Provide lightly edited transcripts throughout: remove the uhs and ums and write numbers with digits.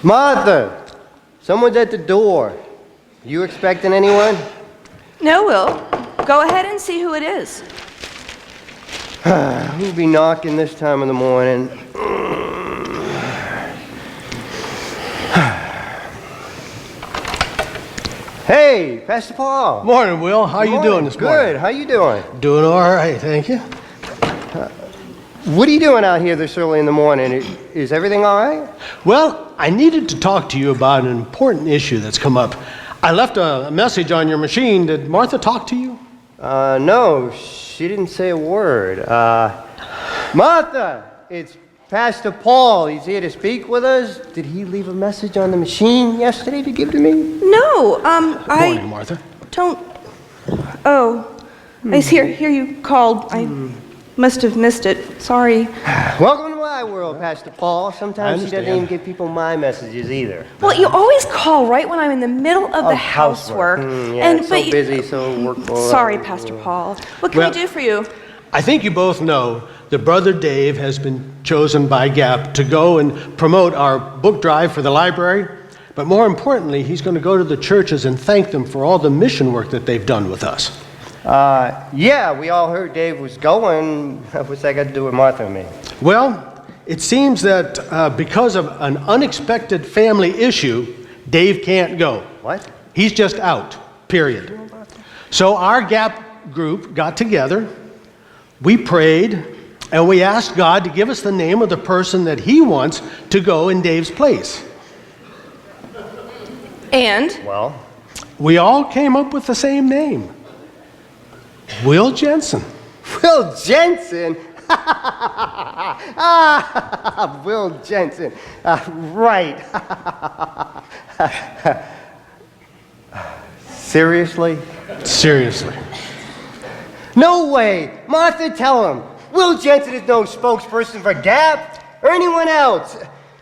Martha, someone's at the door. You expecting anyone? No, Will. Go ahead and see who it is. Who'll be knocking this time of the morning? Hey, Pastor Paul. Morning, Will. How you doing this morning? Good. How you doing? Doing all right, thank you. What are you doing out here this early in the morning? Is everything all right? Well, I needed to talk to you about an important issue that's come up. I left a message on your machine. Did Martha talk to you? No, she didn't say a word. Martha, it's Pastor Paul. He's here to speak with us. Did he leave a message on the machine yesterday to give to me? No, Morning, Martha. don't... Oh, I hear you called. I must have missed it. Sorry. Welcome to my world, Pastor Paul. Sometimes she doesn't understand. even give people my messages either. Well, you always call right when I'm in the middle of the housework. Yeah, it's so busy, so workful. Sorry, Pastor Paul. What can we do for you? I think you both know that Brother Dave has been chosen by GAP to go and promote our book drive for the library. But more importantly, he's going to go to the churches and thank them for all the mission work that they've done with us. Yeah, we all heard Dave was going. What's that got to do with Martha and me? Well, it seems that because of an unexpected family issue, Dave can't go. What? He's just out, period. So our GAP group got together, we prayed, and we asked God to give us the name of the person that he wants to go in Dave's place. And? Well? We all came up with the same name. Will Jensen. Will Jensen? Will Jensen. Right. Seriously? Seriously. No way. Martha, tell him. Will Jensen is no spokesperson for GAP or anyone else.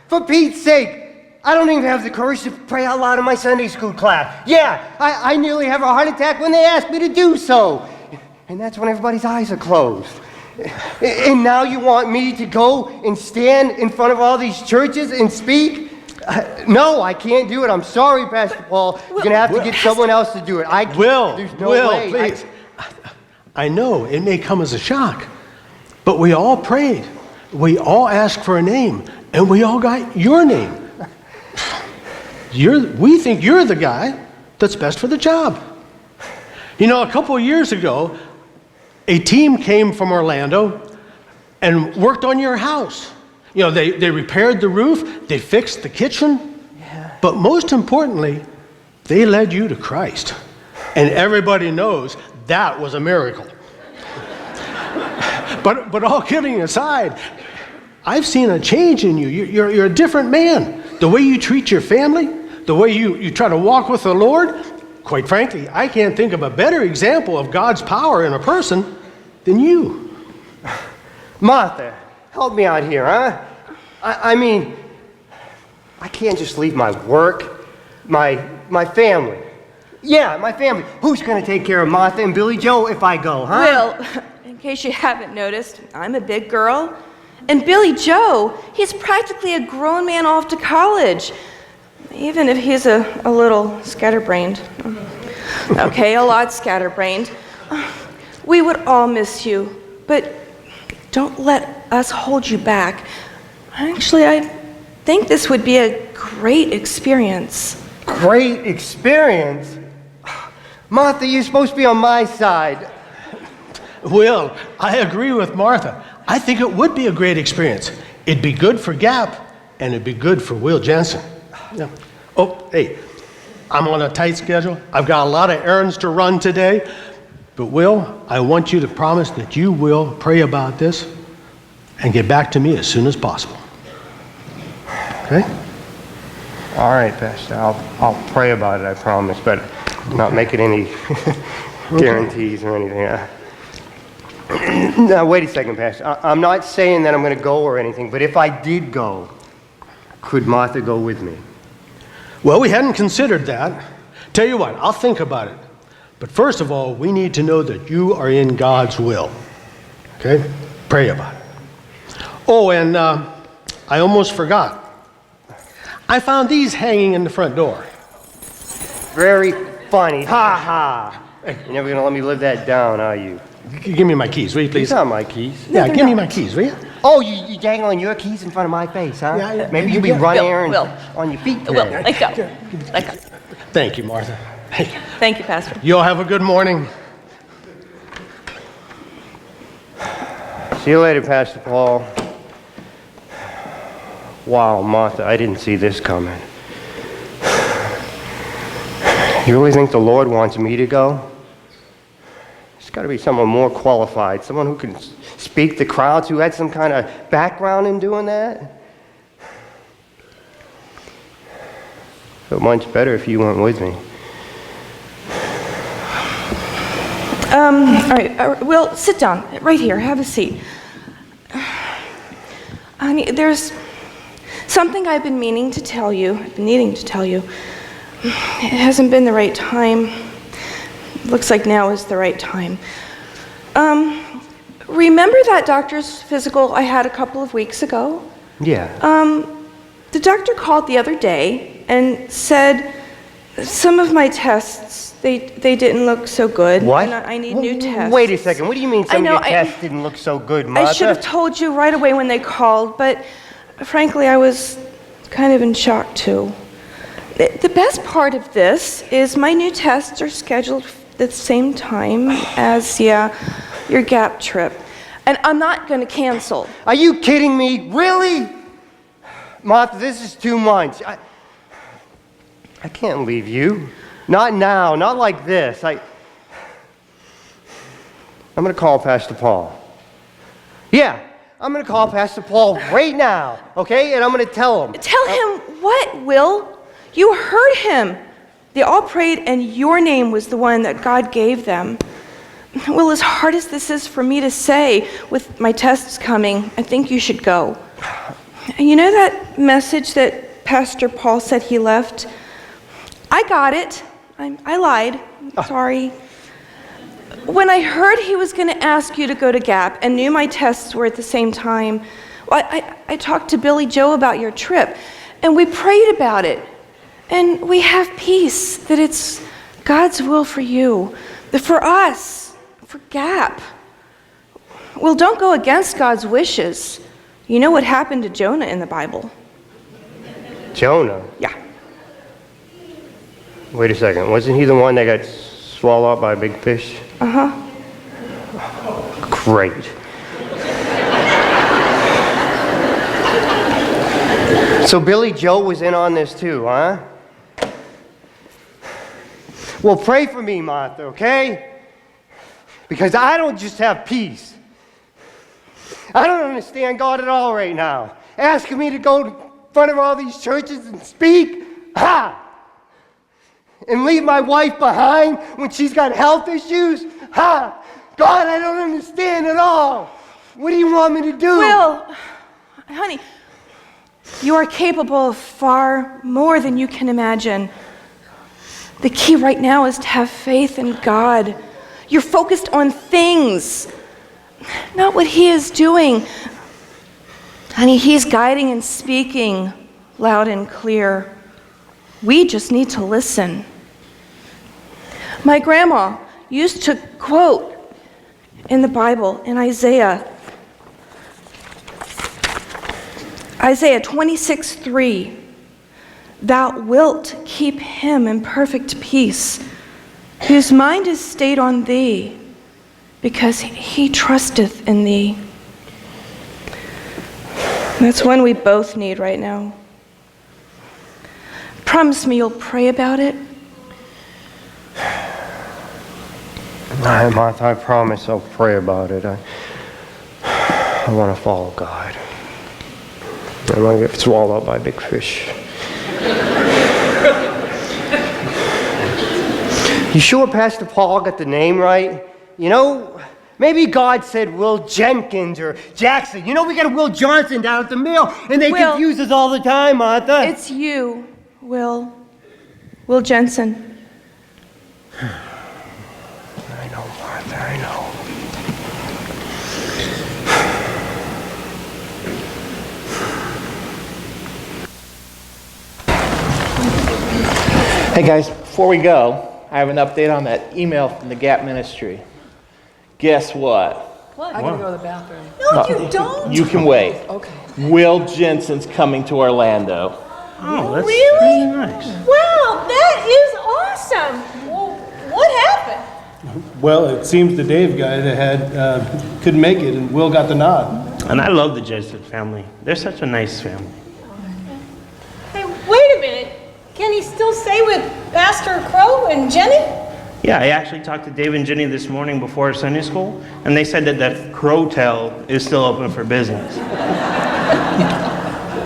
For Pete's sake, I don't even have the courage to pray out loud in my Sunday school class. Yeah, I nearly have a heart attack when they asked me to do so. And that's when everybody's eyes are closed. And now you want me to go and stand in front of all these churches and speak? No, I can't do it. I'm sorry, Pastor Paul. You're going to have to get someone else to do it. I can't. There's no way. Please. I know it may come as a shock, but we all prayed. We all asked for a name, and we all got your name. We think you're the guy that's best for the job. You know, a couple of years ago, a team came from Orlando and worked on your house. You know, they repaired the roof, they fixed the kitchen, but most importantly, they led you to Christ. And everybody knows that was a miracle. But all kidding aside, I've seen a change in you. You're a different man. The way you treat your family, the way you try to walk with the Lord, quite frankly, I can't think of a better example of God's power in a person than you. Martha, help me out here, huh? I mean, I can't just leave my work, my family. Yeah, my family. Who's going to take care of Martha and Billy Joe if I go, huh? Will, in case you haven't noticed, I'm a big girl. And Billy Joe, he's practically a grown man off to college. Even if he's a little scatterbrained. Okay, a lot scatterbrained. We would all miss you, but don't let us hold you back. Actually, I think this would be a great experience. Great experience? Martha, you're supposed to be on my side. Will, I agree with Martha. I think it would be a great experience. It'd be good for GAP, and it'd be good for Will Jensen. Yeah. Oh, hey, I'm on a tight schedule. I've got a lot of errands to run today. But Will, I want you to promise that you will pray about this and get back to me as soon as possible. Okay? All right, Pastor. I'll pray about it, I promise, but I'm not making any guarantees or anything. Now, wait a second, Pastor. I'm not saying that I'm going to go or anything, but if I did go, could Martha go with me? Well, we hadn't considered that. Tell you what, I'll think about it. But first of all, we need to know that you are in God's will. Okay? Pray about it. Oh, and I almost forgot. I found these hanging in the front door. Very funny. Ha ha. You're never gonna let me live that down, are you? Give me my keys, will you, please? These aren't my keys. Yeah, give me my keys, will you? Oh, you dangling your keys in front of my face, huh? Yeah. Maybe you'll be running Will, errands Will. on your feet. Will, let go. Let go. Thank you, Martha. Thank you. Thank you, Pastor. You all have a good morning. See you later, Pastor Paul. Wow, Martha, I didn't see this coming. You really think the Lord wants me to go? There's got to be someone more qualified, someone who can speak to crowds, who had some kind of background in doing that. But much better if you went with me. All right, Will, sit down. Right here, have a seat. Honey, there's something I've been needing to tell you. It hasn't been the right time. Looks like now is the right time. Remember that doctor's physical I had a couple of weeks ago? Yeah. The doctor called the other day and said some of my tests, they didn't look so good. What? And I need new tests. Wait a second. What do you mean some know, of your tests didn't look so good, Martha? I should have told you right away when they called, but frankly, I was kind of in shock too. The best part of this is my new tests are scheduled at the same time as, your Gap trip. And I'm not going to cancel. Are you kidding me? Really? Martha, this is too much. I can't leave you. Not now, not like this. I'm going to call Pastor Paul. Yeah, I'm going to call Pastor Paul right now, okay? And I'm going to tell him. Tell him what, Will? You heard him. They all prayed, and your name was the one that God gave them. Well, as hard as this is for me to say, with my tests coming, I think you should go. And you know that message that Pastor Paul said he left? I got it. I lied. Sorry. When I heard he was going to ask you to go to Gap and knew my tests were at the same time, well, I talked to Billy Joe about your trip, and we prayed about it. And we have peace that it's God's will for you, that for us, for Gap. Well, don't go against God's wishes. You know what happened to Jonah in the Bible? Jonah? Yeah. Wait a second. Wasn't he the one that got swallowed up by a big fish? Uh-huh. Great. So Billy Joe was in on this too, huh? Well, pray for me, Martha, okay? Because I don't just have peace. I don't understand God at all right now. Asking me to go in front of all these churches and speak? Ha! And leave my wife behind when she's got health issues? Ha! God, I don't understand at all. What do you want me to do? Will, honey, you are capable of far more than you can imagine. The key right now is to have faith in God. You're focused on things, not what He is doing. Honey, He's guiding and speaking loud and clear. We just need to listen. My grandma used to quote in the Bible, in Isaiah 26:3, "Thou wilt keep him in perfect peace, whose mind is stayed on thee, because he trusteth in thee." That's one we both need right now. Promise me you'll pray about it. All right, Martha, I promise I'll pray about it. I want to follow God. I don't want to get swallowed up by a big fish. You sure Pastor Paul got the name right? You know, maybe God said Will Jenkins or Jackson. You know, we got a Will Johnson down at the mill, and they Will. confuse us all the time, Martha. It's you, Will Jensen. I know, Martha, I know. Hey guys, before we go, I have an update on that email from the Gap Ministry. Guess what? I gotta go to the bathroom. No, you don't. You can wait. Okay. Will Jensen's coming to Orlando. Oh, that's Really? nice. Wow, that is awesome. Well, what happened? Well, it seems the Dave guy that had couldn't make it, and Will got the nod. And I love the Jesuit family. They're such a nice family. Hey, wait a minute. Can he still stay with Pastor Crow and Jenny? Yeah, I actually talked to Dave and Jenny this morning before Sunday school, and they said that the Crowtel is still open for business.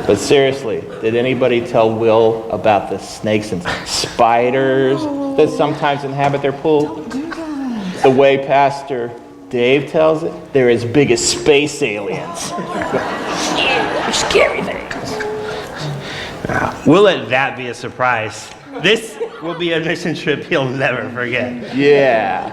But seriously, did anybody tell Will about the snakes and spiders that sometimes inhabit their pool? The way Pastor Dave tells it, they're as big as space aliens. Scary things. We'll let that be a surprise. This will be a mission trip he'll never forget. Yeah.